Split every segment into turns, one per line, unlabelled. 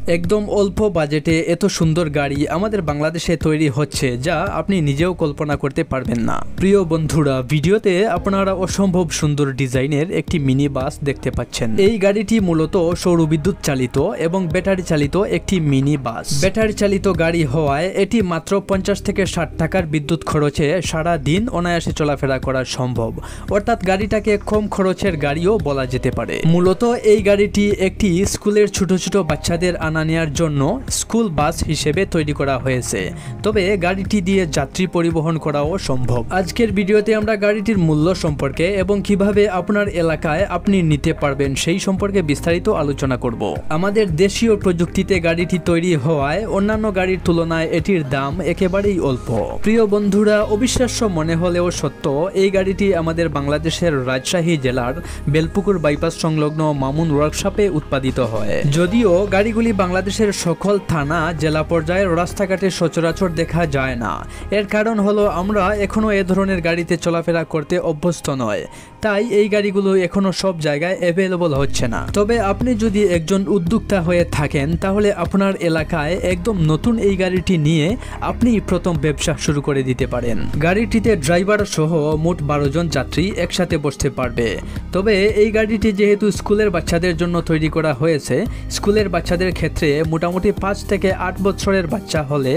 একদম অল্প বাজেটে এত সুন্দর গাড়ি আমাদের বাংলাদেশে তৈরি হচ্ছে যা আপনি নিজেও কল্পনা করতে পারবেন না। প্রিয় বন্ধুরা, ভিডিওতে আপনারা অসম্ভব সুন্দর ডিজাইনের একটি মিনি বাস দেখতে পাচ্ছেন। এই গাড়িটি মূলত সৌরবিদ্যুৎ চালিত এবং ব্যাটারি চালিত একটি মিনি বাস। ব্যাটারি চালিত গাড়ি হওয়ায় এটি মাত্র 50 থেকে 60 টাকার বিদ্যুৎ খরচে সারা দিন অনায়াসে চলাফেরা করা সম্ভব, অর্থাৎ গাড়িটাকে কম খরচের গাড়িও বলা যেতে পারে। মূলত এই গাড়িটি একটি স্কুলের ছোট ছোট বাচ্চাদের আনা নেওয়ার জন্য স্কুল বাস হিসেবে তৈরি করা হয়েছে, তবে গাড়িটি দিয়ে যাত্রী পরিবহন করাও সম্ভব। আজকের ভিডিওতে আমরা গাড়িটির মূল্য সম্পর্কে এবং কিভাবে আপনার এলাকায় আপনি নিতে পারবেন সেই সম্পর্কে বিস্তারিত আলোচনা করব। আমাদের দেশীয় প্রযুক্তিতে গাড়িটি তৈরি হওয়ায় অন্যান্য গাড়ির তুলনায় এটির দাম একেবারেই অল্প। প্রিয় বন্ধুরা, অবিশ্বাস্য মনে হলেও সত্য, এই গাড়িটি আমাদের বাংলাদেশের রাজশাহী জেলার বেলপুকুর বাইপাস সংলগ্ন মামুন ওয়ার্কশপে উৎপাদিত হয়। যদিও গাড়িগুলি বাংলাদেশের সকল থানা জেলা পর্যায়ের রাস্তাঘাটে সচরাচর দেখা যায় না, এর কারণ হলো আমরা এখনো এ ধরনের গাড়িতে চলাফেরা করতে অভ্যস্ত নয়, তাই এই গাড়িগুলো এখনো সব জায়গায় অ্যাভেলেবল হচ্ছে না। তবে আপনি যদি একজন উদ্যোক্তা হয়ে থাকেন তাহলে আপনার এলাকায় একদম নতুন এই গাড়িটি নিয়ে আপনি প্রথম ব্যবসা শুরু করে দিতে পারেন। গাড়িটিতে ড্রাইভার সহ মোট 12 জন যাত্রী একসাথে বসতে পারবে। তবে এই গাড়িটি যেহেতু স্কুলের বাচ্চাদের জন্য তৈরি করা হয়েছে, স্কুলের বাচ্চাদের ক্ষেত্রে মোটামুটি 5 থেকে 8 বছরের বাচ্চা হলে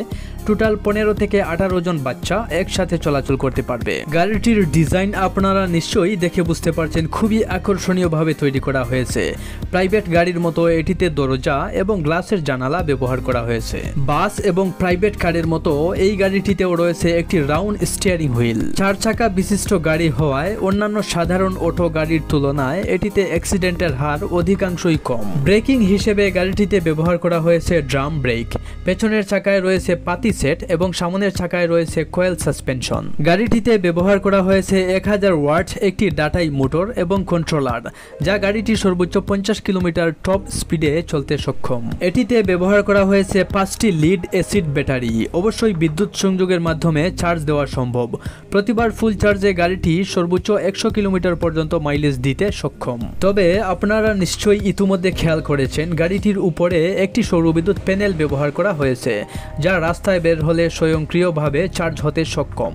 টোটাল 15 থেকে 18 জন বাচ্চা একসাথে চলাচল করতে পারবে। গাড়িটির ডিজাইন আপনারা নিশ্চয়ই দেখে বুঝতে পারছেন, খুবই আকর্ষণীয়ভাবে তৈরি করা হয়েছে। প্রাইভেট গাড়ির মতো এটিতে দরজা এবং গ্লাসের জানালা ব্যবহার করা হয়েছে। বাস এবং প্রাইভেট কারের মতো এই গাড়িটিতেও রয়েছে একটি রাউন্ড স্টিয়ারিং হুইল। 4 চাকা বিশিষ্ট গাড়ি হওয়ায় অন্যান্য সাধারণ অটো গাড়ির তুলনায় এটিতে অ্যাক্সিডেন্টের হার অধিকাংশই কম। ব্রেকিং হিসেবে গাড়িটিতে ব্যবহার করা হয়েছে ড্রাম ব্রেক, পেছনের চাকায় রয়েছে পাতি সেট এবং সামনের চাকায় রয়েছে কোয়েল সাসপেনশন। গাড়িটিতে ব্যবহার করা হয়েছে 1000 ওয়াট একটি ডাটাই মোটর এবং কন্ট্রোলার, যা গাড়িটি সর্বোচ্চ 50 কিলোমিটার টপ স্পিডে চলতে সক্ষম। এটিতে ব্যবহার করা হয়েছে 5টি লিড অ্যাসিড ব্যাটারি। অবশ্যই বিদ্যুৎ সংযোগের মাধ্যমে চার্জ দেওয়া সম্ভব। প্রতিবার ফুল চার্জে গাড়িটি সর্বোচ্চ 100 কিলোমিটার পর্যন্ত মাইলেজ দিতে সক্ষম। তবে আপনারা নিশ্চয়ই ইতিমধ্যে খেয়াল করেছেন গাড়িটির উপরে একটি সৌরবিদ্যুৎ প্যানেল ব্যবহার করা হয়েছে, যা রাস্তায় বের হলে স্বয়ংক্রিয়ভাবে চার্জ হতে সক্ষম।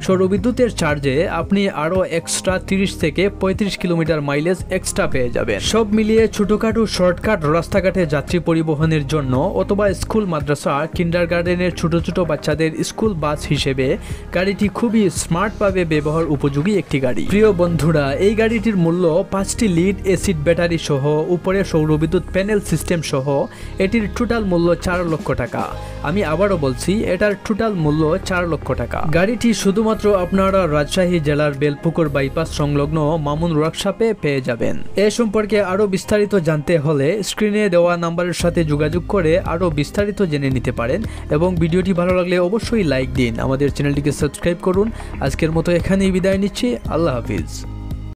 সৌরবিদ্যুতের চার্জে আপনি আরও এক্সট্রা 30 থেকে 35 কিলোমিটার মাইলেজ এক্সট্রা পেয়ে যাবেন। সব মিলিয়ে ছোটখাটো শর্টকাট রাস্তাঘাটে যাত্রী পরিবহনের জন্য অথবা স্কুল, মাদ্রাসা, কিন্ডারগার্টেনের ছোট ছোট বাচ্চাদের স্কুল বাস হিসেবে গাড়িটি খুবই স্মার্টভাবে ব্যবহার উপযোগী একটি গাড়ি। প্রিয় বন্ধুরা, এই গাড়িটির মূল্য 5টি লিড অ্যাসিড ব্যাটারি সহ উপরে সৌরবিদ্যুৎ প্যানেল সিস্টেম সহ এটির টোটাল মূল্য 4 লক্ষ টাকা। আমি আবারও বলছি, এটার টোটাল মূল্য 4 লক্ষ টাকা। গাড়িটি শুধুমাত্র আপনারা রাজশাহী জেলার বেলপুকুর বাইপাস সংলগ্ন মামুন ওয়ার্কশপে পেয়ে যাবেন। এ সম্পর্কে আরও বিস্তারিত জানতে হলে স্ক্রিনে দেওয়া নাম্বারের সাথে যোগাযোগ করে আরও বিস্তারিত জেনে নিতে পারেন। এবং ভিডিওটি ভালো লাগলে অবশ্যই লাইক দিন, আমাদের চ্যানেলটিকে সাবস্ক্রাইব করুন। আজকের মতো এখানেই বিদায় নিচ্ছি। আল্লাহ হাফিজ।